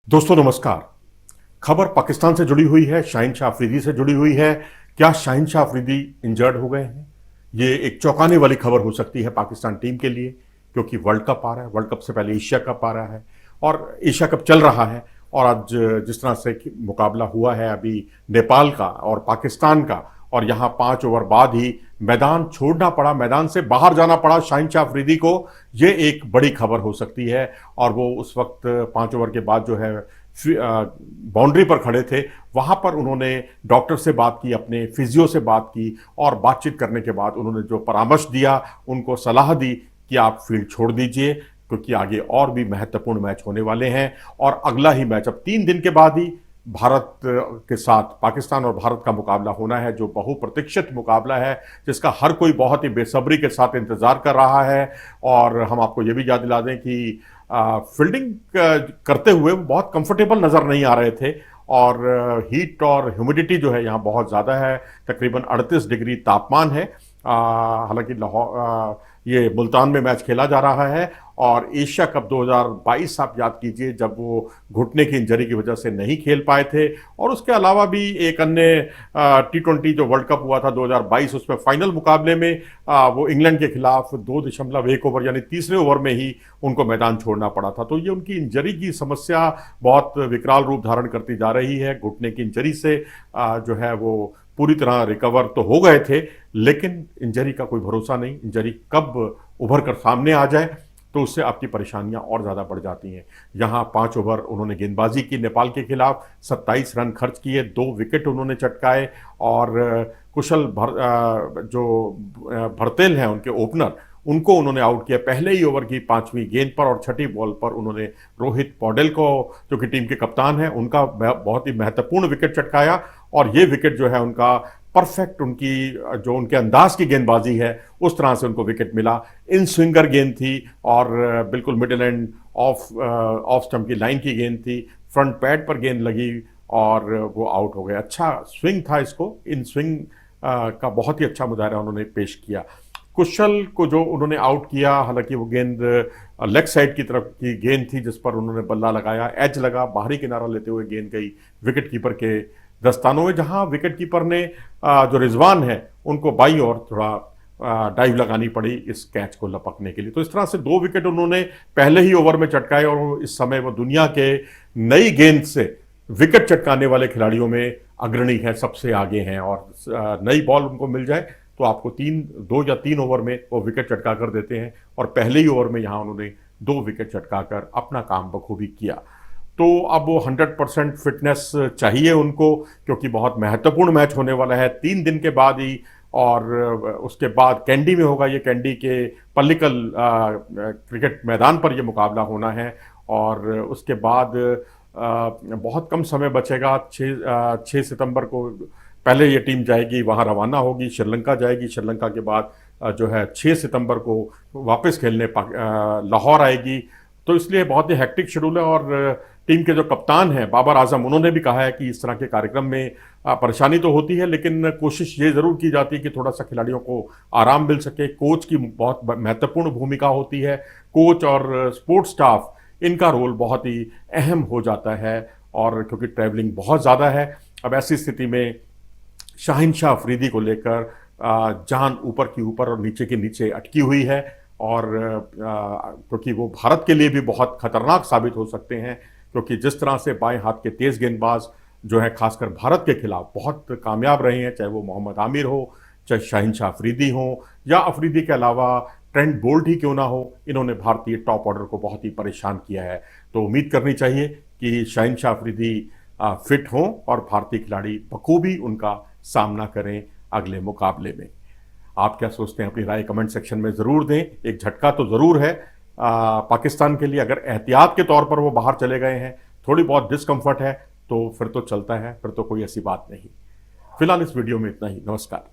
दोस्तों नमस्कार। खबर पाकिस्तान से जुड़ी हुई है, शाहीन शाह अफरीदी से जुड़ी हुई है। क्या शाहीन शाह अफरीदी इंजर्ड हो गए हैं? ये एक चौंकाने वाली खबर हो सकती है पाकिस्तान टीम के लिए, क्योंकि वर्ल्ड कप आ रहा है। वर्ल्ड कप से पहले एशिया कप आ रहा है और एशिया कप चल रहा है। और आज जिस तरह से मुकाबला हुआ है अभी नेपाल का और पाकिस्तान का, और यहाँ 5 ओवर बाद ही मैदान छोड़ना पड़ा, मैदान से बाहर जाना पड़ा शाहीन शाह अफरीदी को, ये एक बड़ी खबर हो सकती है। और वो उस वक्त 5 ओवर के बाद जो है बाउंड्री पर खड़े थे, वहां पर उन्होंने डॉक्टर से बात की, अपने फिजियो से बात की, और बातचीत करने के बाद उन्होंने जो परामर्श दिया, उनको सलाह दी कि आप फील्ड छोड़ दीजिए, क्योंकि आगे और भी महत्वपूर्ण मैच होने वाले हैं। और अगला ही मैच अब 3 दिन के बाद ही भारत के साथ पाकिस्तान और भारत का मुकाबला होना है, जो बहुप्रतीक्षित मुकाबला है, जिसका हर कोई बहुत ही बेसब्री के साथ इंतजार कर रहा है। और हम आपको ये भी याद दिला दें कि फील्डिंग करते हुए वो बहुत कंफर्टेबल नज़र नहीं आ रहे थे, और हीट और ह्यूमिडिटी जो है यहाँ बहुत ज़्यादा है, तकरीबन 38 डिग्री तापमान है। हालांकि लाहौर, ये मुल्तान में मैच खेला जा रहा है। और एशिया कप 2022 आप याद कीजिए, जब वो घुटने की इंजरी की वजह से नहीं खेल पाए थे। और उसके अलावा भी एक अन्य T20 जो वर्ल्ड कप हुआ था 2022, उसमें फाइनल मुकाबले में वो इंग्लैंड के खिलाफ 2.1 ओवर यानी तीसरे ओवर में ही उनको मैदान छोड़ना पड़ा था। तो ये उनकी इंजरी की समस्या बहुत विकराल रूप धारण करती जा रही है। घुटने की इंजरी से जो है वो पूरी तरह रिकवर तो हो गए थे, लेकिन इंजरी का कोई भरोसा नहीं। इंजरी कब उभर कर सामने आ जाए तो उससे आपकी परेशानियां और ज़्यादा बढ़ जाती हैं। यहाँ 5 ओवर उन्होंने गेंदबाजी की नेपाल के खिलाफ, 27 रन खर्च किए, 2 विकेट उन्होंने चटकाए। और कुशल भरतेल हैं उनके ओपनर, उनको उन्होंने आउट किया पहले ही ओवर की 5वीं गेंद पर। और 6ठी बॉल पर उन्होंने रोहित पौडेल को, जो कि टीम के कप्तान हैं, उनका बहुत ही महत्वपूर्ण विकेट चटकाया। और ये विकेट जो है उनका परफेक्ट, उनकी जो उनके अंदाज की गेंदबाजी है उस तरह से उनको विकेट मिला। इन स्विंगर गेंद थी और बिल्कुल मिडिल एंड ऑफ स्टंप की लाइन की गेंद थी, फ्रंट पैड पर गेंद लगी और वो आउट हो गए। अच्छा स्विंग था इसको, इन स्विंग का बहुत ही अच्छा मुजाहरा उन्होंने पेश किया। कुशल को जो उन्होंने आउट किया, हालांकि वो गेंद लेग साइड की तरफ की गेंद थी, जिस पर उन्होंने बल्ला लगाया, एज लगा, बाहरी किनारा लेते हुए गेंद गई विकेट कीपर के दस्तानों में, जहां विकेट कीपर ने जो रिजवान है उनको बाई और थोड़ा डाइव लगानी पड़ी इस कैच को लपकने के लिए। तो इस तरह से 2 विकेट उन्होंने पहले ही ओवर में चटकाए, और इस समय वो दुनिया के नई गेंद से विकेट चटकाने वाले खिलाड़ियों में अग्रणी है, सबसे आगे हैं। और नई बॉल उनको मिल जाए तो आपको 2 या 3 ओवर में वो विकेट चटका कर देते हैं, और पहले ही ओवर में यहाँ उन्होंने 2 विकेट चटकाकर अपना काम बखूबी किया। तो अब वो 100% फिटनेस चाहिए उनको, क्योंकि बहुत महत्वपूर्ण मैच होने वाला है 3 दिन के बाद ही। और उसके बाद कैंडी में होगा, ये कैंडी के पल्लिकल क्रिकेट मैदान पर ये मुकाबला होना है। और उसके बाद बहुत कम समय बचेगा। 6 सितंबर को पहले ये टीम जाएगी, वहाँ रवाना होगी, श्रीलंका जाएगी। श्रीलंका के बाद जो है 6 सितंबर को वापस खेलने लाहौर आएगी। तो इसलिए बहुत ही हेक्टिक शेड्यूल है। और टीम के जो कप्तान हैं बाबर आजम, उन्होंने भी कहा है कि इस तरह के कार्यक्रम में परेशानी तो होती है, लेकिन कोशिश ये ज़रूर की जाती है कि थोड़ा सा खिलाड़ियों को आराम मिल सके। कोच की बहुत महत्वपूर्ण भूमिका होती है। कोच और स्पोर्ट्स स्टाफ, इनका रोल बहुत ही अहम हो जाता है, और क्योंकि ट्रैवलिंग बहुत ज़्यादा है। अब ऐसी स्थिति में शाहीन शाह अफरीदी को लेकर जान ऊपर की ऊपर और नीचे के नीचे अटकी हुई है। और क्योंकि वो भारत के लिए भी बहुत खतरनाक साबित हो सकते हैं, क्योंकि जिस तरह से बाएं हाथ के तेज गेंदबाज जो है खासकर भारत के खिलाफ बहुत कामयाब रहे हैं, चाहे वो मोहम्मद आमिर हो, चाहे शाहीन शाह अफरीदी हो, या अफरीदी के अलावा ट्रेंट बोल्ट ही क्यों ना हो, इन्होंने भारतीय टॉप ऑर्डर को बहुत ही परेशान किया है। तो उम्मीद करनी चाहिए कि शाहीन शाह अफरीदी फिट हों और भारतीय खिलाड़ी बखूबी उनका सामना करें अगले मुकाबले में। आप क्या सोचते हैं, अपनी राय कमेंट सेक्शन में ज़रूर दें। एक झटका तो ज़रूर है पाकिस्तान के लिए। अगर एहतियात के तौर पर वो बाहर चले गए हैं, थोड़ी बहुत डिस्कम्फर्ट है, तो फिर तो चलता है, फिर तो कोई ऐसी बात नहीं। फिलहाल इस वीडियो में इतना ही। नमस्कार।